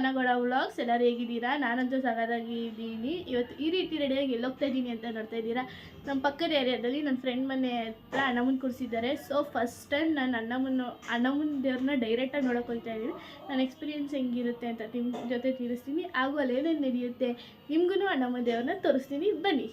ಕಾನಗೌಡ vlogs. ಎಲ್ಲರೂ ಹೇಗಿದ್ದೀರಾ? ನಾನಂತೂ ಸಗದಾಗಿದ್ದೀನಿ. ಇವತ್ತು ಈ ರೀತಿ ರೆಡಿಯಾಗಿ ಎಲ್ಲೋಗ್ತಾ ಇದ್ದೀನಿ ಅಂತ ನೋಡ್ತಾ ಇದ್ದೀರಾ. ನಮ್ಮ ಪಕ್ಕದ ಏರಿಯಾದಲ್ಲಿ ನನ್ನ ಫ್ರೆಂಡ್ ಮನೆ ಹತ್ರ ಅಣ್ಣಮ್ಮನ ಕೂರಿಸಿದ್ದಾರೆ. ಸೊ ಫಸ್ಟ್ ಟೈಮ್ ನಾನು ಅಣ್ಣಮ್ಮನ ದೇವ್ರನ್ನ ಡೈರೆಕ್ಟಾಗಿ ನೋಡೋಕೆ ಹೋಗ್ತಾ ಇದ್ದೀನಿ. ನನ್ನ ಎಕ್ಸ್ಪೀರಿಯೆನ್ಸ್ ಹೆಂಗಿರುತ್ತೆ ಅಂತ ನಿಮ್ಮ ಜೊತೆ ತಿಳಿಸ್ತೀನಿ. ಹಾಗೂ ಅಲ್ಲೇನೇನು ನಡೆಯುತ್ತೆ ನಿಮಗೂ ಅಣ್ಣಮ್ಮನ ದೇವ್ರನ್ನ ತೋರಿಸ್ತೀನಿ, ಬನ್ನಿ.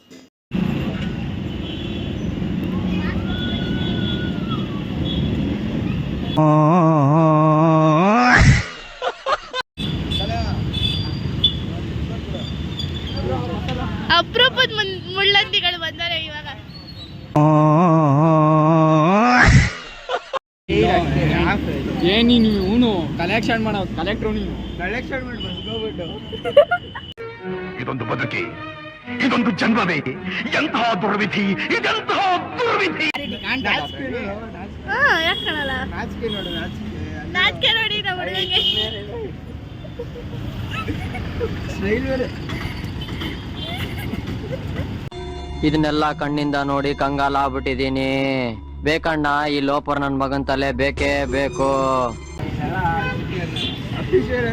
ಅಪರೂಪದ ಮುಳ್ಳಂದಿಗಳು ಬಂದರೆ ಇವಾಗ. ನೀನು ಇವನು ಕಲೆಕ್ಷನ್ ಮಾಡೋ ಕಲೆಕ್ಟ್ರು, ನೀನು ಕಲೆಕ್ಷನ್ ಮಾಡಿ ಬಂದ್ಬಿಟ್ಟು. ಇದೊಂದು ಬದುಕಿ, ಇದೊಂದು ಜನ್ಮವೇ, ಎಂತಹ ದುರ್ವಿಧಿ, ಇದೆಂತಹ ದುರ್ವಿಧಿ. ಯಾಕೆ ಕಾಣಲ್ಲ? ನಾಚಿಕೆ ನೋಡಿ ನಮ್ಮ ಹುಡುಗಂಗೆ. ಇದನ್ನೆಲ್ಲ ಕಣ್ಣಿಂದ ನೋಡಿ ಕಂಗಾಲ ಆಗ್ಬಿಟ್ಟಿದೀನಿ. ಬೇಕಣ್ಣ, ಈ ಲೋಪರ್ ನನ್ ಮಗನ್ ತಲೆ ಬೇಕೇ ಬೇಕು. ಅಫಿಷಿಯಲ್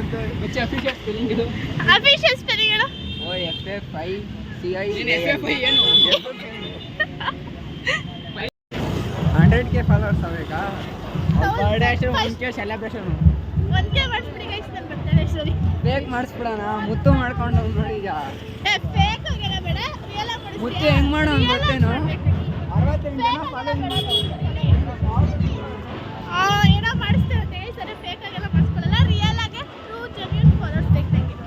ಸ್ಪೆಲ್ಲಿಂಗ್ ಹೇಳು. $100K ಫಾಲೋವರ್ಸ್ ಆಗಬೇಕಾ? ಸೆಲೆಬ್ರೇಷನ್ 1K ಮಾಡಿಸ್ಬಿಡಿ ಗೈಸ್. ನಾನು ಬರ್ತೇನೆ. ಸರಿ, ಫೇಕ್ ಮಾಡಿಸ್ಬಿಡೋಣ. ಮುತ್ತು ಮಾಡ್ಕೊಂಡು ನೋಡಿ. ಈಗ ಫೇಕ್ ಆಗಿರ ಬೇಡ, ರಿಯಲ್ ಆಗಿ ಮಾಡಿಸಿ. ಮುತ್ತು ಹೆಂಗ್ ಮಾಡೋಣ ಗೊತ್ತೇನು? 68 ಜನ ಏನೋ ಮಾಡಿಸ್ತಿರುತ್ತೆ. ಸರಿ, ಫೇಕ್ ಆಗೆಲ್ಲ ಮಾಡಿಸ್ಕೊಳ್ಳಲ್ಲ. ರಿಯಲ್ ಆಗಿ 2 ಜೆನ್ಯೂನ್ ಫಾಲೋವರ್ಸ್ ಬೇಕಾಗಿರೋದು.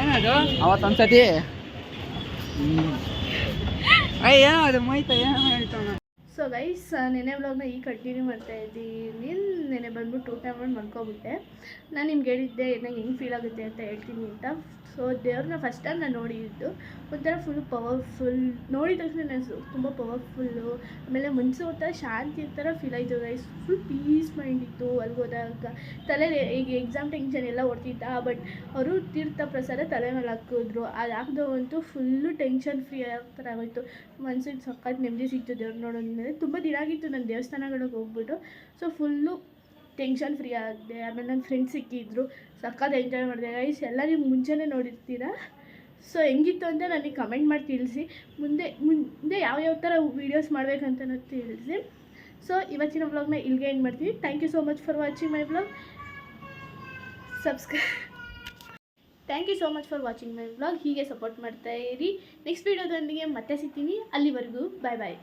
ಏನದು ಅವತ್ತೊಂದ್ಸತಿ ಏನೋ ಅದು ಮೈತ ಏನೋ ಹೇಳ್ತಾನ. ಸೊ ಗೈಸ್ ನೆನೆ ವ್ಲಾಗ್ನ ಈಗ ಕಂಟಿನ್ಯೂ ಮಾಡ್ತಾ ಇದ್ದೀನಿ. ನೆನೆ ಬಂದ್ಬಿಟ್ಟು ಊಟ ಮಾಡಿ ಮಲ್ಕೊಬಿಟ್ಟೆ. ನಾನು ನಿಮ್ಗೆ ಹೇಳಿದ್ದೆ ನಂಗೆ ಹೆಂಗೆ ಫೀಲ್ ಆಗುತ್ತೆ ಅಂತ ಹೇಳ್ತೀನಿ ಅಂತ. ಸೊ ದೇವ್ರನ್ನ ಫಸ್ಟ್ ಟೈಮ್ ನಾನು ನೋಡಿದ್ದು ಒಂಥರ ಫುಲ್ ಪವರ್ಫುಲ್. ನೋಡಿದ ತಕ್ಷಣ ನಾನು ತುಂಬ ಪವರ್ಫುಲ್ಲು. ಆಮೇಲೆ ಮನಸ್ಸು ಒಂಥರ ಶಾಂತಿ ಥರ ಫೀಲ್ ಆಯಿತು ಗೈಸ್. ಫುಲ್ ಪೀಸ್ ಮೈಂಡ್ ಇತ್ತು ಅಲ್ಲಿಗೆ ಹೋದಾಗ. ತಲೆಯಲ್ಲಿ ಈಗ ಎಕ್ಸಾಮ್ ಟೆನ್ಷನ್ ಎಲ್ಲ ಓಡ್ತಿದ್ದ. ಬಟ್ ಅವರು ತೀರ್ಥ ಪ್ರಸಾದ ತಲೆ ಮೇಲೆ ಹಾಕಿದ್ರು. ಅದು ಹಾಕಿದವಂತೂ ಫುಲ್ಲು ಟೆನ್ಷನ್ ಫ್ರೀ ಆಗೋ ಥರ ಆಗೋಯ್ತು. ಮನಸ್ಸಿಗೆ ಸಖತ್ ನೆಮ್ಮದಿ ಸಿಕ್ತು ದೇವ್ರು ನೋಡೋದ್ಮೇಲೆ. ತುಂಬ ದಿನ ಆಗಿತ್ತು ನಾನು ದೇವಸ್ಥಾನಗಳಿಗೆ ಹೋಗ್ಬಿಟ್ಟು. ಸೊ ಫುಲ್ಲು ಟೆನ್ಷನ್ ಫ್ರೀ ಆಗಿದೆ. ಆಮೇಲೆ ನನ್ನ ಫ್ರೆಂಡ್ಸ್ ಸಿಕ್ಕಿದ್ರು, ಸಖತ್ ಎಂಜಾಯ್ ಮಾಡಿದೆ ಗೈಸ್. ಎಲ್ಲ ನೀವು ಮುಂಚೆನೇ ನೋಡಿರ್ತೀರ. ಸೊ ಹೆಂಗಿತ್ತು ಅಂತ ನನಗೆ ಕಮೆಂಟ್ ಮಾಡಿ ತಿಳಿಸಿ. ಮುಂದೆ ಯಾವ್ಯಾವ ಥರ ವೀಡಿಯೋಸ್ ಮಾಡಬೇಕಂತ ತಿಳಿಸಿ. ಸೊ ಇವತ್ತಿನ ವ್ಲಾಗ್ನ ಇಲ್ಲಿಗೆ ಎಂಡ್ ಮಾಡ್ತೀನಿ. Thank you so much for watching my vlog. Thank you so much for watching my vlog. ಹೀಗೆ ಸಪೋರ್ಟ್ ಮಾಡ್ತಾ ಇರಿ. ನೆಕ್ಸ್ಟ್ ವೀಡಿಯೋದೊಂದಿಗೆ ಮತ್ತೆ ಸಿಗ್ತೀನಿ. ಅಲ್ಲಿವರೆಗೂ ಬಾಯ್ ಬಾಯ್.